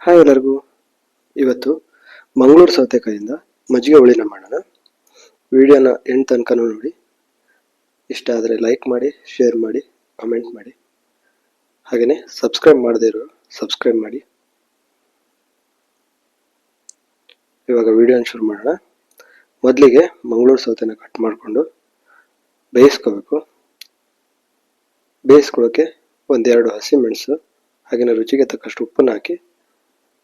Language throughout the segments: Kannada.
ಹಾಯ್ ಎಲ್ಲರಿಗೂ. ಇವತ್ತು ಮಂಗಳೂರು ಸೌತೆಕಾಯಿಯಿಂದ ಮಜ್ಜಿಗೆ ಹುಳಿನ ಮಾಡೋಣ. ವಿಡಿಯೋನ ಎಂಡ್ ತನಕನೂ ನೋಡಿ. ಇಷ್ಟ ಆದರೆ ಲೈಕ್ ಮಾಡಿ, ಶೇರ್ ಮಾಡಿ, ಕಮೆಂಟ್ ಮಾಡಿ. ಹಾಗೆಯೇ ಸಬ್ಸ್ಕ್ರೈಬ್ ಮಾಡದೇ ಇರೋರು ಸಬ್ಸ್ಕ್ರೈಬ್ ಮಾಡಿ. ಇವಾಗ ವಿಡಿಯೋನ ಶುರು ಮಾಡೋಣ. ಮೊದಲಿಗೆ ಮಂಗಳೂರು ಸೌತೆನ ಕಟ್ ಮಾಡಿಕೊಂಡು ಬೇಯಿಸ್ಕೋಬೇಕು. ಬೇಯಿಸ್ಕೊಳ್ಳೋಕ್ಕೆ ಒಂದೆರಡು ಹಸಿಮೆಣಸು ಹಾಗೆಯೇ ರುಚಿಗೆ ತಕ್ಕಷ್ಟು ಉಪ್ಪನ್ನು ಹಾಕಿ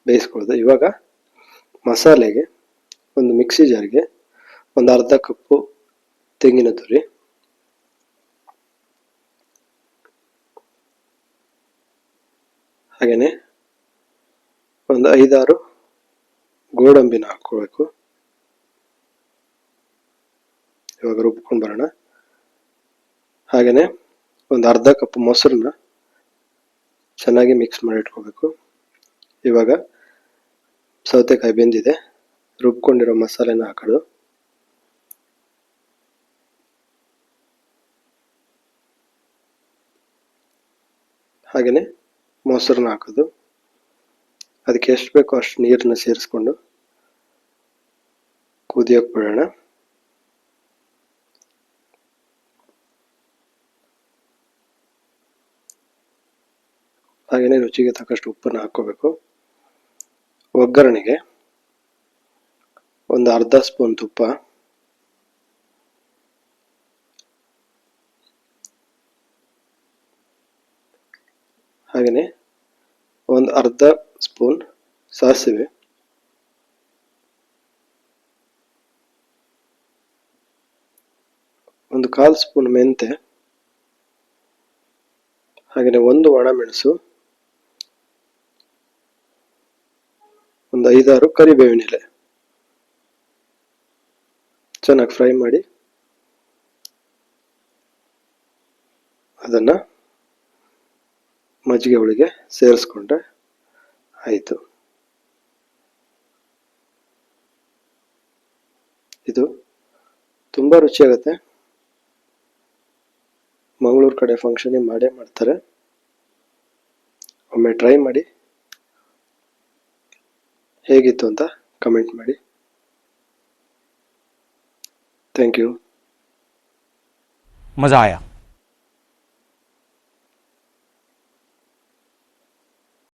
ಬೇಯಿಸ್ಕೊಳ್ಳೋದು. ಇವಾಗ ಮಸಾಲೆಗೆ ಒಂದು ಮಿಕ್ಸಿ ಜಾರ್ಗೆ ಒಂದು ಅರ್ಧ ಕಪ್ಪು ತೆಂಗಿನ ತುರಿ, ಹಾಗೆಯೇ ಒಂದು 5-6 ಗೋಡಂಬಿನ ಹಾಕ್ಕೋಬೇಕು. ಇವಾಗ ರುಬ್ಕೊಂಡು ಬರೋಣ. ಹಾಗೆಯೇ ಒಂದು ಅರ್ಧ ಕಪ್ ಮೊಸರನ್ನ ಚೆನ್ನಾಗಿ ಮಿಕ್ಸ್ ಮಾಡಿ ಇಟ್ಕೋಬೇಕು. ಇವಾಗ ಸೌತೆಕಾಯಿ ಬೆಂದಿದೆ, ರುಬ್ಕೊಂಡಿರೋ ಮಸಾಲೆನ ಹಾಕೋದು. ಹಾಗೆಯೇ ಮೊಸರನ್ನ ಹಾಕೋದು. ಅದಕ್ಕೆ ಎಷ್ಟು ಬೇಕೋ ಅಷ್ಟು ನೀರನ್ನ ಸೇರಿಸ್ಕೊಂಡು ಕುದಿಯೋಕೆ ಬಿಡೋಣ. ಹಾಗೆಯೇ ರುಚಿಗೆ ತಕ್ಕಷ್ಟು ಉಪ್ಪನ್ನು ಹಾಕ್ಕೋಬೇಕು. ಒಗ್ಗರಣೆಗೆ ಒಂದು ಅರ್ಧ ಸ್ಪೂನ್ ತುಪ್ಪ, ಹಾಗೆಯೇ ಒಂದು ಅರ್ಧ ಸ್ಪೂನ್ ಸಾಸಿವೆ, ಒಂದು 1/4 ಸ್ಪೂನ್ ಮೆಂತೆ, ಹಾಗೆಯೇ ಒಂದು ಒಣಮೆಣಸು, ಒಂದು 5-6 ಕರಿಬೇವಿನ ಎಲೆ ಚೆನ್ನಾಗಿ ಫ್ರೈ ಮಾಡಿ ಅದನ್ನು ಮಜ್ಜಿಗೆ ಹುಳಿಗೆ ಸೇರಿಸ್ಕೊಂಡ್ರೆ ಆಯಿತು. ಇದು ತುಂಬ ರುಚಿಯಾಗುತ್ತೆ. ಮಂಗಳೂರು ಕಡೆ ಫಂಕ್ಷನ್ ಮಾಡೇ ಮಾಡ್ತಾರೆ. ಒಮ್ಮೆ ಟ್ರೈ ಮಾಡಿ, ಹೇಗಿತ್ತು ಅಂತ ಕಮೆಂಟ್ ಮಾಡಿ. Thank you. मज़ा आया।